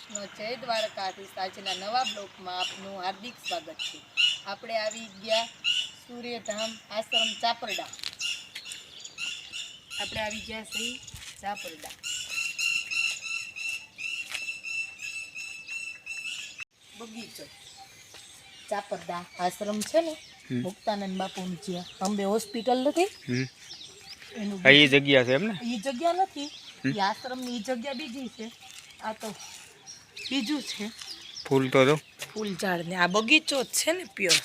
કૃષ્ણ, જય દ્વારકાધીશ। આજના નવા બ્લોગમાં આપનું હાર્દિક સ્વાગત છે। આપણે આવી ગયા સૂર્યધામ આશ્રમ ચાપરડા। આપણે આવી ગયા છીએ ચાપરડા બગીચો। ચાપરડા આશ્રમ છે ને મુક્તાનંદ બાપુનું જ્યાં અંબે હોસ્પિટલ નથી એનું એ જગ્યા છે એમ ને? એ જગ્યા નથી, એ આશ્રમની જગ્યા બીજી છે, આ તો બીજું છે। ફૂલ તો જો ફૂલ ઝાડ ને આ બગીચો જ છે ને, પ્યોર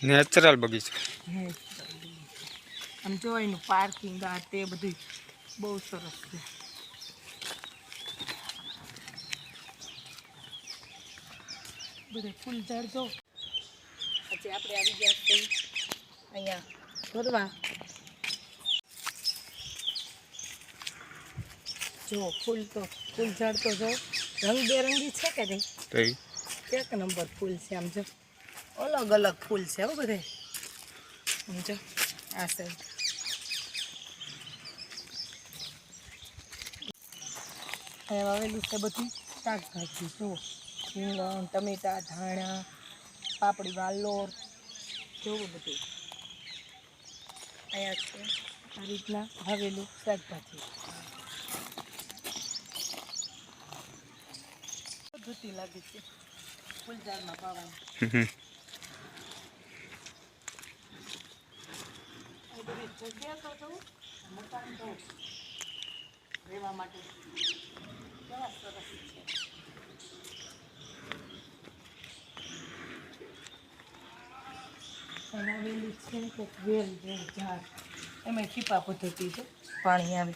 નેચરલ બગીચો। આમ જો એનું પાર્કિંગ આ તે બધું બહુ સરસ છે। બધે ફૂલ ઝાડ જો। પછી આપણે આવી ગયા છીએ અહીંયા ફરવા। જો ફૂલ ઝાડ તો જો રંગબેરંગી છે કે નહીં? એક નંબર ફૂલ છે। આમ જો અલગ અલગ ફૂલ છે હો બધે। આમ જો આ સાઈડ અહીંયા વાવેલું છે બધું શાકભાજી જો રીંગણ, ટમેટા, ધાણા, પાપડી, વાલોર જેવું બધું અહીંયા છે। આ રીતના વાવેલું શાકભાજી પદ્ધતિ લાગે છે ફૂલઝાડમાં પાવાની। જગ્યા તો જવું મકાન જવું રહેવા માટે કેવા સરસ છે। બનાવેલું છે કે વેલ જેવું ઝાડ, એમાં ટીપા પદ્ધતિ છે, પાણી આવે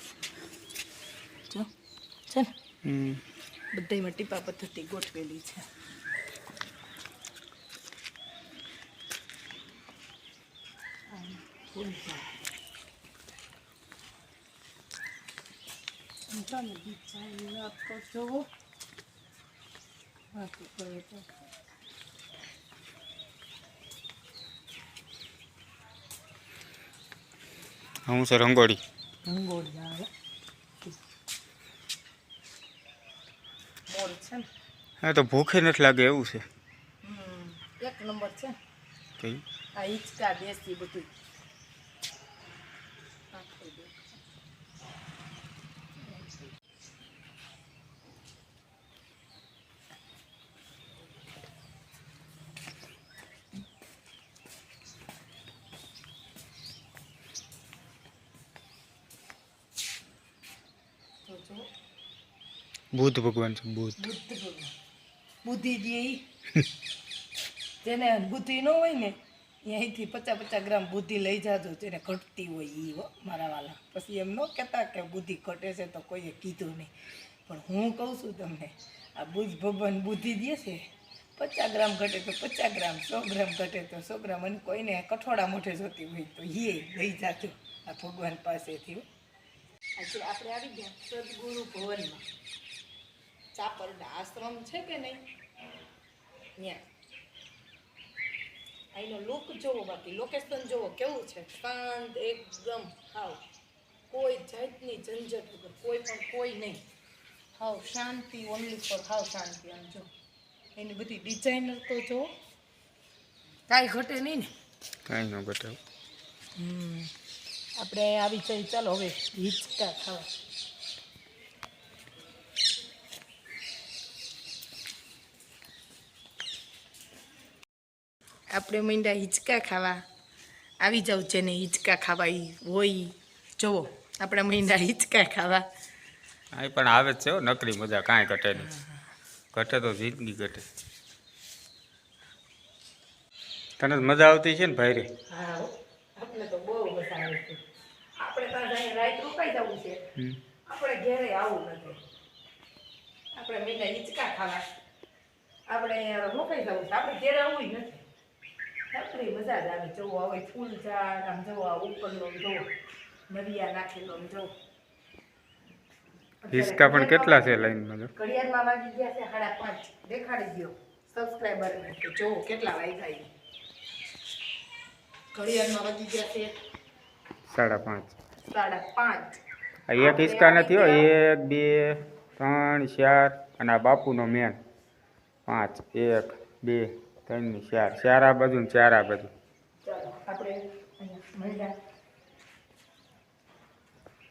જો છે ને, બધામાં ટીપા પદ્ધતિ ગોઠવેલી છે। ફૂલ ઝાડ જોવો બાકી કરે તો હું છે રંગોળી આવે મોર છે ને। હા તો ભૂખે નથી લાગે એવું છે। એક નંબર છે। આ હિંચકા દેશી બધું બુદ્ધ ભગવાન છે। બુદ્ધિ દે જેને બુદ્ધિ ન હોય ને અહીંથી 50-50 ગ્રામ બુદ્ધિ લઈ જાજો, જેને ઘટતી હોય એ હો મારા વાલા। પછી એમ ન કહેતા કે બુદ્ધિ ઘટે છે તો કોઈએ કીધું નહીં, પણ હું કહું છું તમને, આ બુદ્ધ ભગવાન બુદ્ધિ દે છે। 50 ગ્રામ ઘટે તો 50 ગ્રામ, 100 ગ્રામ ઘટે તો 100 ગ્રામ, અને કોઈને કઠોળા મોઢે જોતી હોય તો એ લઈ જાજો આ ભગવાન પાસેથી। આજે આપણે આવી ગયા સદગુરુ ભવનમાં। ચાપરડા આશ્રમ છે કે નહીં ત્યાં અહીંનો લુક જોવો, બાકી લોકેશન જોવો કેવું છે, શાંત એકદમ, હાવ કોઈ જાતની ઝંઝટ વગર, કોઈ નહીં, હાવ શાંતિ, ઓનલી ફોર હાવ શાંતિ। આમ જો એની બધી ડિઝાઇનર તો જો કાંઈ ઘટે નહીં ને, કાંઈ ન ઘટે। આપણે આવી જઈએ, ચાલો હવે હિંચકા ખાવા। આપણે મીંડા હિંચકા ખાવા, આવી જાવ જેને હિંચકા ખાવા હોય જુઓ, આપણે મીંડા હિંચકા ખાવા। હા પણ આવે જ છે નકરી મજા, કાંઈ ઘટે નહીં, ઘટે તો જિંદગી ઘટે। તને મજા આવતી છે ને ભાઈ રે? હા આપણે તો બહુ મજા આવે છે। આપણે ત્યાં જઈને રાત રોકાઈ જવું છે, આપણે ઘેરે આવું નથી, આપણે મીંડા હિંચકા ખાવા, આપણે રોકાઈ જવું છે, આપણે ઘેરે આવવું નથી। આપણી મજા જ આવે। જવો હવે ફૂલ ઝાડ, આમ જવો આ ઉપરનો જવો નરિયા નાખેલો, આમ જવો હિંચકા પણ કેટલા છે લાઈનમાં? ઘડિયાળમાં વાગી ગયા છે 5:30, દેખાડી દો સબસ્ક્રાઈબર ને જોવો કેટલા વાગ્યા। ઘડિયાળમાં વાગી ગયા છે 5:30। 5:30। એક હિંચકા નથી હો, 1 2 3 4 અને આ બાપુનો મેન 5 1 2 3 4 4 આ બાજુ ને 4 આ બાજુ. ચાલો આપણે અહીંયા મહિલા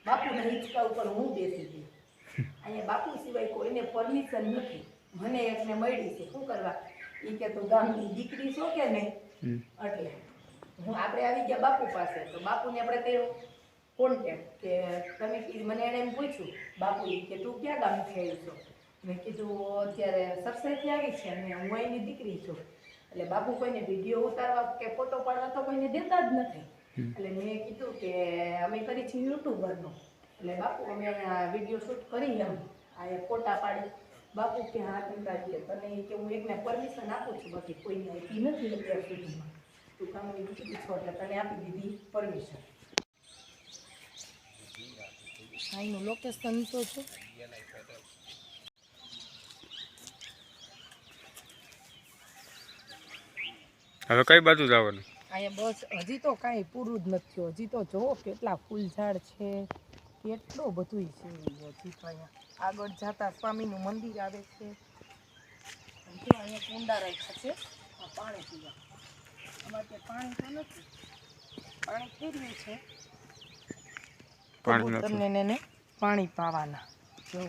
બાપુના હિંચકા ઉપર હું બેસી ગઈ. અહીંયા બાપુ સિવાય કોઈને પરમિશન નથી. મને એકને મળી છે. શું કરવા? એ કે તું ગામની દીકરી છો કે નહીં, એટલે આપણે આવી ગયા બાપુ પાસે. તો બાપુને આપણે કર્યો કોન્ટેક્ટ કે તમે મને એને એમ પૂછ્યું બાપુ કે તું ક્યાં ગામથી આવી છો? મેં કીધું અત્યારે સરસાઈથી આવી છે અને હું અહીંની દીકરી છું. એટલે બાપુ કોઈને વિડીયો ઉતારવા કે ફોટો પાડવા તો કોઈને દેતા જ નથી. એટલે મેં કીધું કે અમે કરી છીએ યુટ્યુબરનો. એટલે બાપુ અમે અહીંયા વિડીયો શૂટ કરી એમ આ ફોટા પાડી. બાપુ કે હા ટીકાજી તને કે હું એકને પરમિશન આપું છું, બાકી કોઈને આપી નથી અત્યાર સુધીમાં. તું કામની દીકરી છો એટલે તને આપી દીધી પરમિશન. અહીંનું લોકેશન તો છે. હવે કઈ બાજુ જવાનું? અહીંયા બસ હજી તો કાંઈ પૂરું જ નથી થયું. હજી તો જુઓ કેટલા ફૂલઝાડ છે, કેટલું બધું છે. હજી તો અહીંયા આગળ જતા સ્વામીનું મંદિર આવે છે. જો અહીંયા કુંડા રાખ્યા છે પાણી પીવા. અમારે ત્યાં પાણી તો નથી, પાણી ફેરવ્યું છે. કબૂતરને એને પાણી પાવાના. જો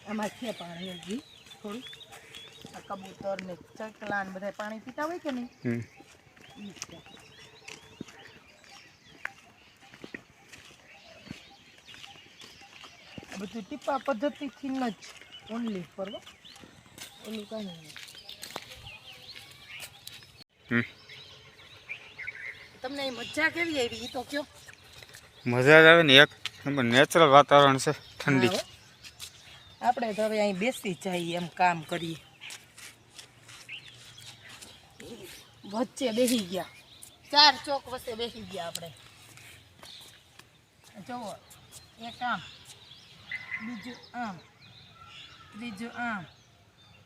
આમાં છે પાણી હજી થોડું. આ કબૂતર ને ચકલા ને બધા પાણી પીતા હોય કે નહીં, બધું ટીપા પદ્ધતિથી જ ઓનલી ફોર ઓલું કાંઈ નહીં. તમને મજા કેવી આવી એ તો કયો? મજા જ આવે ને, એક નંબર નેચરલ વાતાવરણ છે, ઠંડી. આપણે તો હવે અહીં બેસી જઈએ એમ કામ કરીએ. વચ્ચે બેસી ગયા, 4 ચોક વચ્ચે બેસી ગયા આપણે. જુઓ, એક આમ, બીજું આમ, ત્રીજું આમ,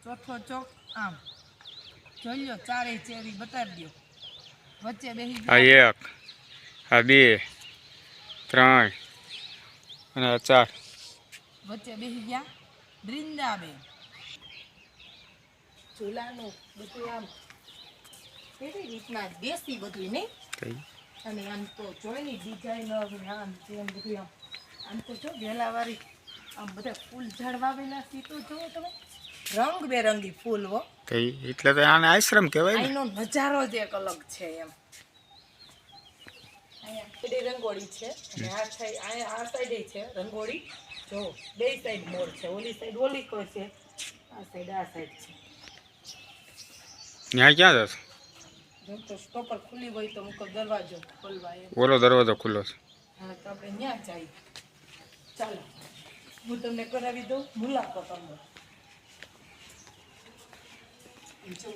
ચોથો ચોક આમ. જોઈ લો, 4 ચેરી બતાવી દો. વચ્ચે બેસી ગયા. આ 1, આ 2, 3 અને આ 4. વચ્ચે બેસી ગયા વૃંદાબેન. ચૂલાનું બધું આમ કેવી રીતના દેશી બધું નહીં. અને આમ તો જોઈની ડિઝાઇનર આમ તેમ બધું આમ તો જો વેલાવાળી આમ બધા ફૂલ ઝાડ વાવેલા છે. તો જુઓ તમે, રંગબેરંગી ફૂલ હો. એટલે તો આને આશ્રમ કહેવાય ને. અહીંનો નજારો જ એક અલગ છે એમ. અહીંયા પેલી રંગોળી છે અને આ સાઈડે છે રંગોળી. જો બે સાઈડ મોર છે, ઓલી સાઈડ ઓલી કોઈ છે, આ સાઈડ છે. ત્યાં ક્યાં જશો? જો તો સ્ટોપર ખુલ્લી હોય તો મુકો દરવાજો ખોલવા એમ. ઓલો દરવાજો ખુલ્લો છે. હા તો આપણે ત્યાં જઈએ. ચાલો હું તમને કરાવી દઉં મુલાકાત અંદર. જો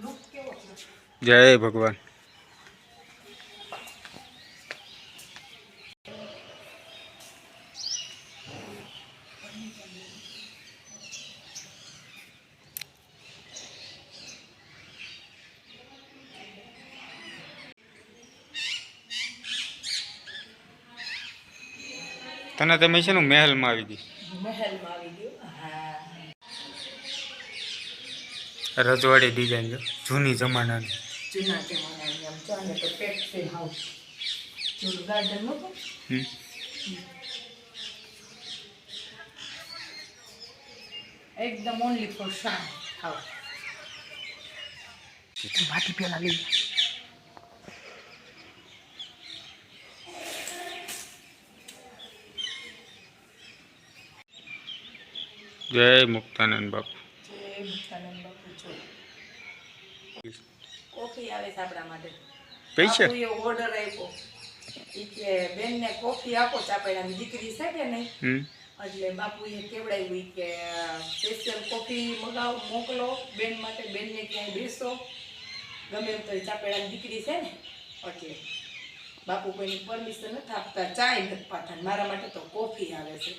લુક કેવો છે. જય ભગવાન. તને તમે છે ને મહેલમાં આવી ગઈ. મહેલમાં આવી ગયું. હા, રજવાડી ડિઝાઇન જો, જૂની જમાનાની. જૂના જમાનાની આમ ચાલે તો પેક્સી હાઉસ જૂનું ગાર્ડન નહોતું. એકદમ ઓનલી ફોર શાંત હાઉસ. માટી પેલા લઈ જય મુક્તાનંદ બાપુ. જય મુક્તાનંદ બાપુ. જો કોફી આવે છે આપણા માટે. પૈસા બાપુએ ઓર્ડર આપ્યો ઈ કે બેનને કોફી આપો. ચાપેડાની દીકરી છે કે નહીં, એટલે બાપુએ કેવડાવ્યું ઈ કે સ્પેશિયલ કોફી મોકલો બેન માટે. બેનને ક્યાંય બેસો ગમે એમ તો ચાપેડાની દીકરી છે ને, એટલે બાપુ કોઈની પરમિશન નથી આપતા, ચાય નથી પાતા. મારા માટે તો કોફી આવે છે.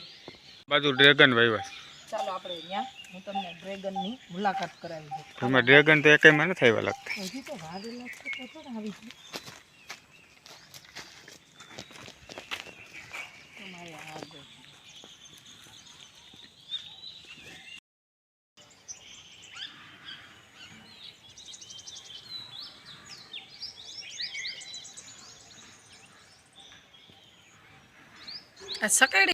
બાજુ ડ્રેગન વાવ્યા. ચાલો આપણે અહીંયા હું તમને ડ્રેગનની મુલાકાત કરાવી દઉં. એમાં ડ્રેગન તો એકેયમાં નથી આવ્યા લાગતા. હજી તો વાવેલા છે તો થોડા આવી ગયું. તમારે આગળ આ સકેડી